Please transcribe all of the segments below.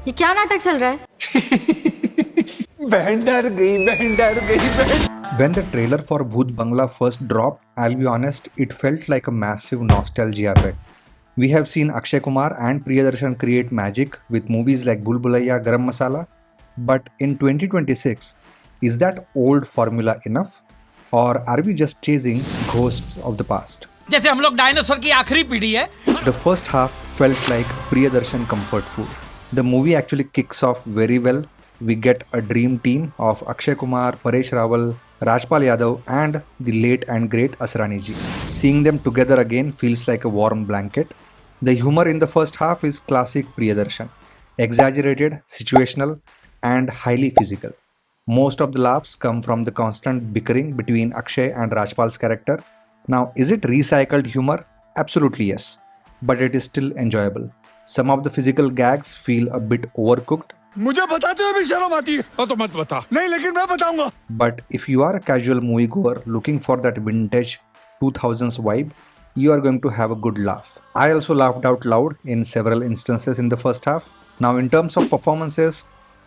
ये क्या नाटक चल रहा है? बहन डर गई, बहन डर गई, बहन. When the trailer for Bhooth Bangla first dropped, I'll be honest, it felt like a massive nostalgia bet. We have seen Akshay Kumar and Priyadarshan create magic with movies like Bhul Bhulaiya, Garam Masala, but in 2026, is that old formula enough? Or are we just chasing ghosts of the past? जैसे हम लोग dinosaur की आखिरी पीढ़ी है. The first half felt like Priyadarshan comfort food. The movie actually kicks off very well. We get a dream team of Akshay Kumar, Paresh Rawal, Rajpal Yadav and the late and great Asrani ji. Seeing them together again feels like a warm blanket. The humor in the first half is classic Priyadarshan. Exaggerated, situational and highly physical. Most of the laughs come from the constant bickering between Akshay and Rajpal's character. Now, is it recycled humor? Absolutely yes. But it is still enjoyable. Some of the physical gags feel a bit overcooked. मुझे बताते हुए भी शर्म आती है. तो मत बता. नहीं, लेकिन मैं बताऊंगा. But if you are a casual moviegoer looking for that vintage 2000s vibe, you are going to have a good laugh. I also laughed out loud in several instances in the first half. Now, in terms of performances,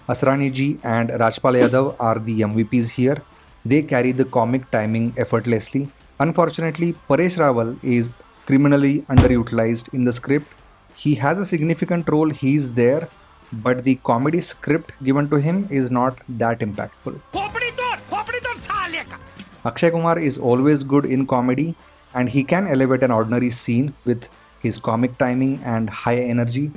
Asrani ji and Rajpal Yadav are the MVPs here. They carry the comic timing effortlessly. Unfortunately, Paresh Rawal is criminally underutilized in the script. He has a significant role, he is there, but the comedy script given to him is not that impactful. Akshay Kumar is always good in comedy and he can elevate an ordinary scene with his comic timing and high energy.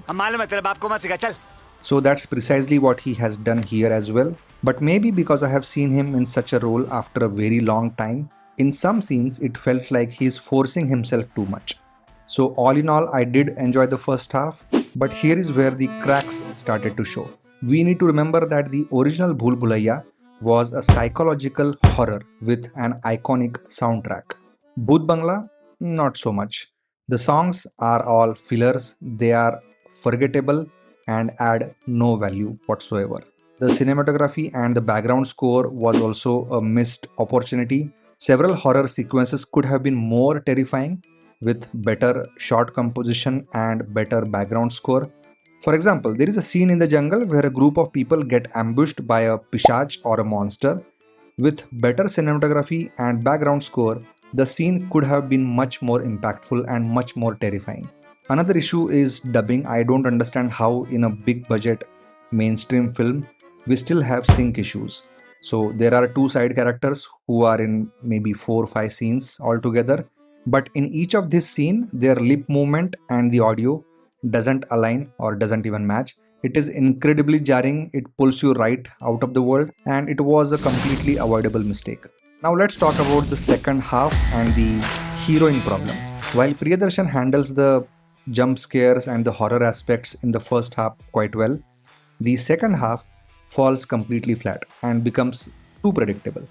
So that's precisely what he has done here as well. But maybe because I have seen him in such a role after a very long time, in some scenes it felt like he is forcing himself too much. So all in all, I did enjoy the first half, but here is where the cracks started to show. We need to remember that the original Bhul Bhulaiya was a psychological horror with an iconic soundtrack. Bhooth Bangla, not so much. The songs are all fillers, they are forgettable and add no value whatsoever. The cinematography and the background score was also a missed opportunity. Several horror sequences could have been more terrifying with better shot composition and better background score. For example, there is a scene in the jungle where a group of people get ambushed by a pishach or a monster. With better cinematography and background score, the scene could have been much more impactful and much more terrifying. Another issue is dubbing. I don't understand how in a big budget mainstream film we still have sync issues. So there are two side characters who are in maybe 4 or 5 scenes altogether. But in each of this scene, their lip movement and the audio doesn't align or doesn't even match. It is incredibly jarring, it pulls you right out of the world and it was a completely avoidable mistake. Now let's talk about the second half and the heroine problem. While Priyadarshan handles the jump scares and the horror aspects in the first half quite well, the second half falls completely flat and becomes too predictable.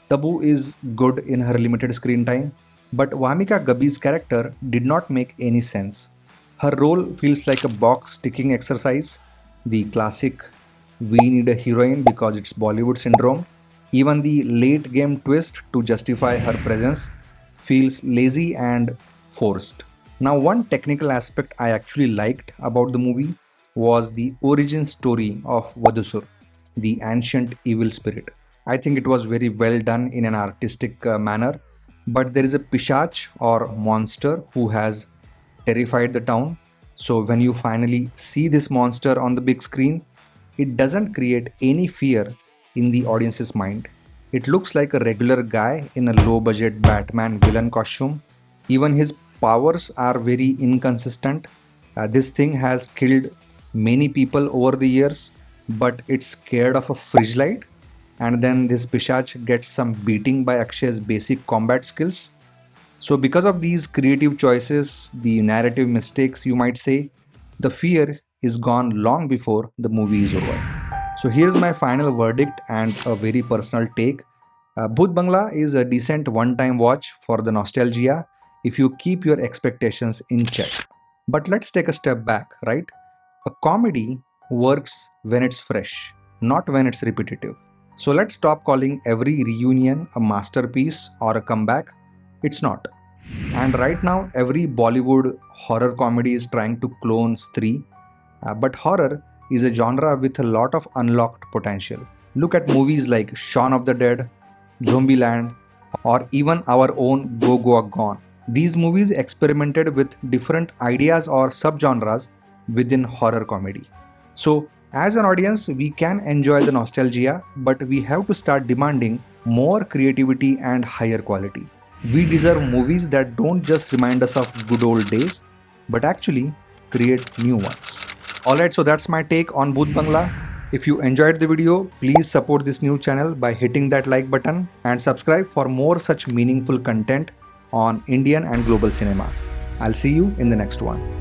Tabu is good in her limited screen time, but Vamika Gabi's character did not make any sense. Her role feels like a box ticking exercise, the classic we need a heroine because it's Bollywood syndrome. Even the late game twist to justify her presence feels lazy and forced. Now, one technical aspect I actually liked about the movie was the origin story of Vadusur, the ancient evil spirit. I think it was very well done in an artistic manner. But there is a pishach or monster who has terrified the town. So when you finally see this monster on the big screen, it doesn't create any fear in the audience's mind. It looks like a regular guy in a low budget Batman villain costume. Even his powers are very inconsistent. This thing has killed many people over the years, but it's scared of a fridge light. And then this Pishach gets some beating by Akshay's basic combat skills. So because of these creative choices, the narrative mistakes you might say, the fear is gone long before the movie is over. So here's my final verdict and a very personal take. Bhooth Bangla is a decent one-time watch for the nostalgia if you keep your expectations in check. But let's take a step back, right? A comedy works when it's fresh, not when it's repetitive. So let's stop calling every reunion a masterpiece or a comeback. It's not. And right now, every Bollywood horror comedy is trying to clone Stree. But horror is a genre with a lot of unlocked potential. Look at movies like Shaun of the Dead, Zombieland, or even our own Go Go Gone. These movies experimented with different ideas or subgenres within horror comedy. So, as an audience, we can enjoy the nostalgia, but we have to start demanding more creativity and higher quality. We deserve movies that don't just remind us of good old days, but actually create new ones. Alright, so that's my take on Bhooth Bangla. If you enjoyed the video, please support this new channel by hitting that like button and subscribe for more such meaningful content on Indian and global cinema. I'll see you in the next one.